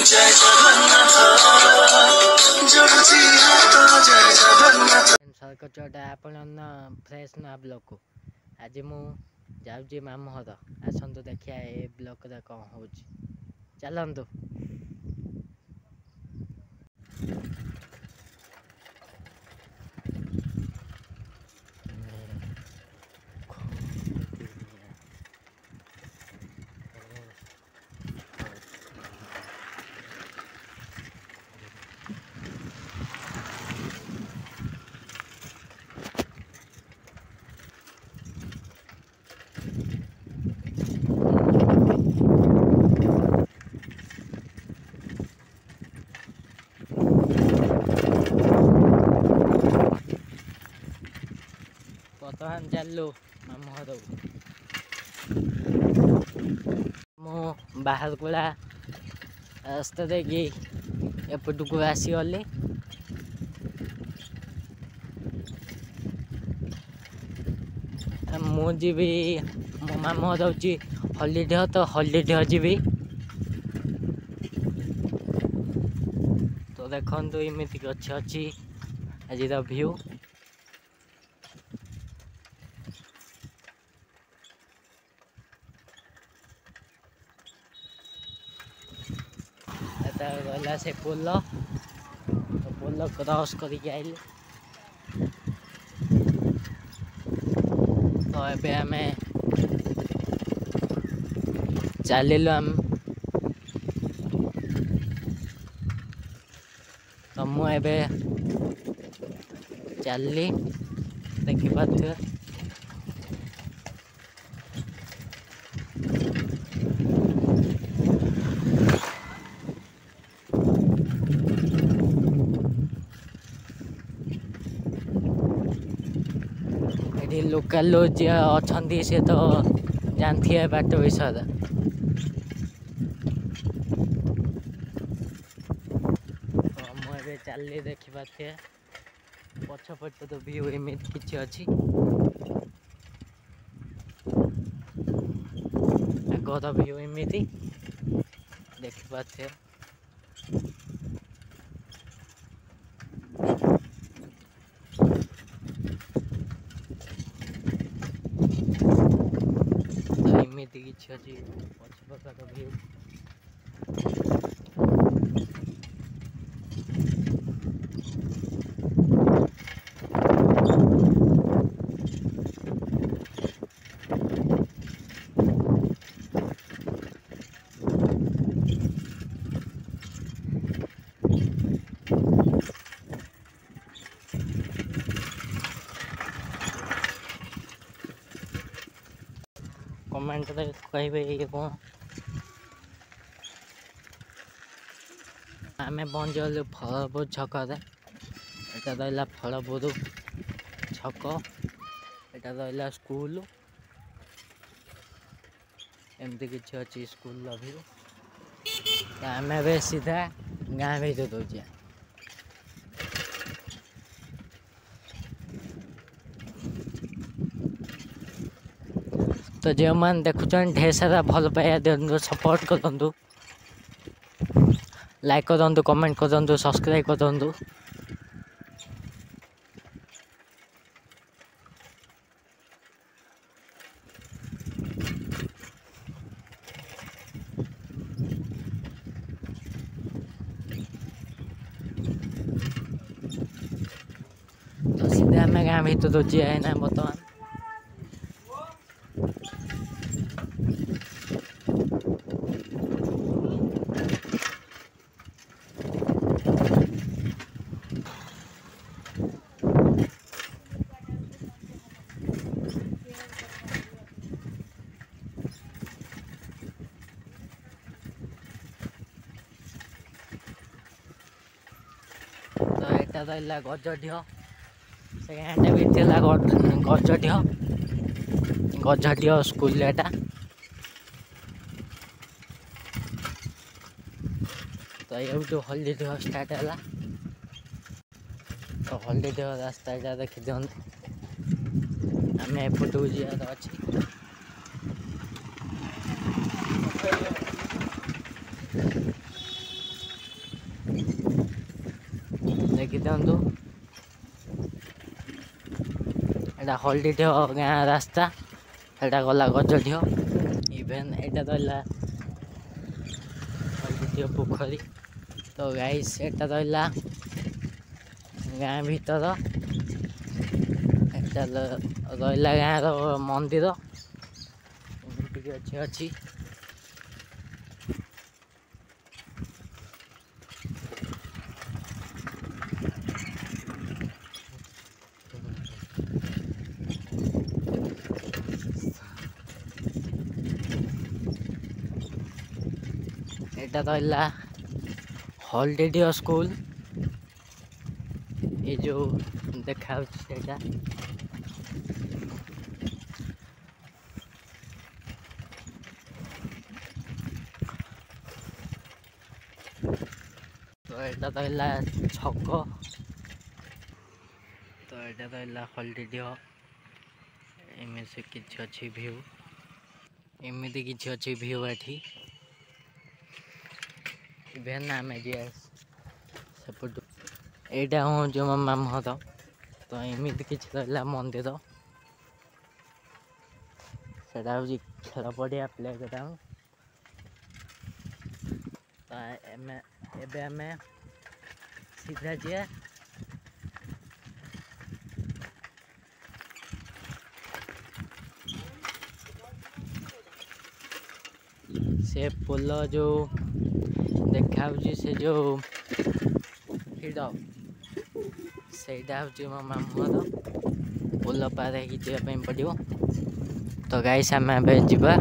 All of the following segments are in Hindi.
जय जगन्नाथ जोड़ुची हाथ जय जगन्नाथ सरक चढ़ा आपण फ्रेश ना ब्लॉक को आज मु जाऊँगी मामू घर आसतु देखिए ए ब्लॉक रे कौन हो चलतु। बर्तमान चलू मामू घर मु बाहर गुला रास्ता देखी एपटू आसीगली मु जी मो मामू घर हूँ हलिडे तो हलिडे जी तो देखु इमितिक अच्छी आज व्यू रहा से पोल तो पोल क्रॉस करके आइले तो एबे आम चलिलु आम तो मुझे चलली देखिपे लोकल लोग जी अच्छा से तो जानती है बाट विषय तो मुझे चलली देखिपे पछपट तो व्यू एमती किसी अच्छी आगर व्यू एमती देखिपे एमती किसी अच्छी पछपट व्यू कमेंट कहे ये कौन आम पहुँचल फलपुर छक रहा फलपुर छक एटा रहा स्कूल एमती किसी अच्छी स्कूल व्यू आम सीधा गाँ भीतर दौचे तो जो मैंने देखुन ढेर सारा भल पाया दिखाँ सपोर्ट करूँ लाइक करूँ कमेंट करूँ सब्सक्राइब करूँ तो सीधा आम गाँ भीतर दौचे ना बर्तमान तो यहाँ रहा गजढ से गाँटा भी थी गजढ स्कूल एटा तो ये हल्दी स्टार्ट है तो हल्दी रास्ता देखी दिखते आम एपटू जावार अच्छी ଦେଖିଦିଅନ୍ତୁ ଏଇଟା ହଳଦୀଢିଅ ଗାଁ ରାସ୍ତା, ଏଇଟା ଗଲା ଗଜଢିଅ। ଇଭେନ୍ ଏଇଟା ରହିଲା ହଳଦୀଢିଅ ପୋଖରୀ। ତ ଗାଇସ୍ ଏଇଟା ରହିଲା ଗାଁ ଭିତର, ଏଇଟା ରହିଲା ଗାଁର ମନ୍ଦିର। ଏମିତିକି ଅଛି। ଏଇଟା ରହିଲା ହଳଦୀଢିଅ ସ୍କୁଲ, ଏ ଯେଉଁ ଦେଖାଯାଉଛି ସେଇଟା। ତ ଏଇଟା ରହିଲା ଛକ, ତ ଏଇଟା ରହିଲା ହଳଦୀଢିଅ। ଏମିତି କିଛି ଅଛି ଭିଉ, ଏଠି। ଇଭେନ୍ ଆମେ ଯିବା ସେପଟୁ। ଏଇଟା ହେଉଛି ମୋ ମାମୁଁ ଘର। ତ ଏମିତି କିଛି ରହିଲା ମନ୍ଦିର, ସେଇଟା ହେଉଛି ଖେଳ ପଡ଼ିଆ ପ୍ଲେଗ୍ରାଉଣ୍ଡ। ତ ଏବେ ଆମେ ସିଧା ଯିବା ସେ ପୋଲ ଯେଉଁ ଦେଖାଯାଉଛି, ସେ ଯେଉଁ ହିଡ଼, ସେଇଟା ହେଉଛି ମୋ ମାମୁଁ ଘର। ପୋଲ ପାର ହେଇକି ଯିବା ପାଇଁ ପଡ଼ିବ। ତ ଗାଇସ୍ ଆମେ ଏବେ ଯିବା,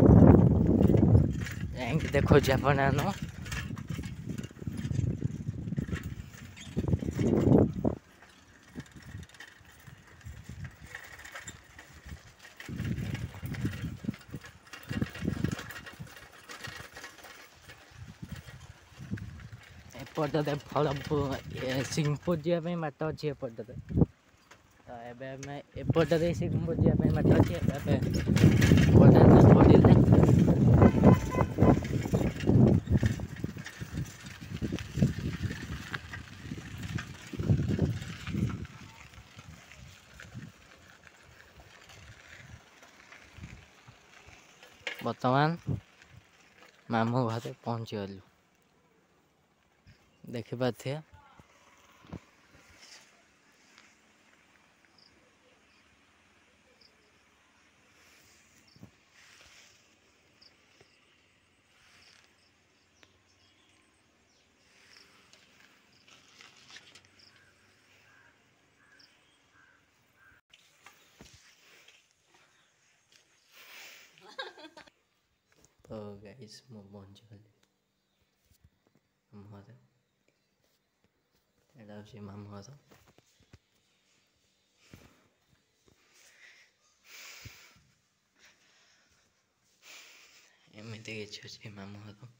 ଯାଇକି ଦେଖାଉଛି ଆପଣମାନଙ୍କୁ। ଏପଟରେ ସିଂହପୁର ଯିବା ପାଇଁ ବାଟ ଅଛି ଏପଟରେ। ତ ଏବେ ଆମେ ଏପଟରେ ସିଂହପୁର ଯିବା ପାଇଁ ବାଟ ଅଛି। ଏବେ ପଡ଼ିଲେ ବର୍ତ୍ତମାନ ମାମୁଁ ଘରେ ପହଞ୍ଚିଗଲୁ, ଦେଖିପାରୁଥିବେ। ତ ଗାଇସ୍ ମୁଁ ପହଞ୍ଚିଗଲି ମାମୁଁ ଘରେ। ଏଇଟା ହେଉଛି ମାମୁଁ ଘର। ଏମିତି କିଛି ଅଛି ମାମୁଁ ଘର।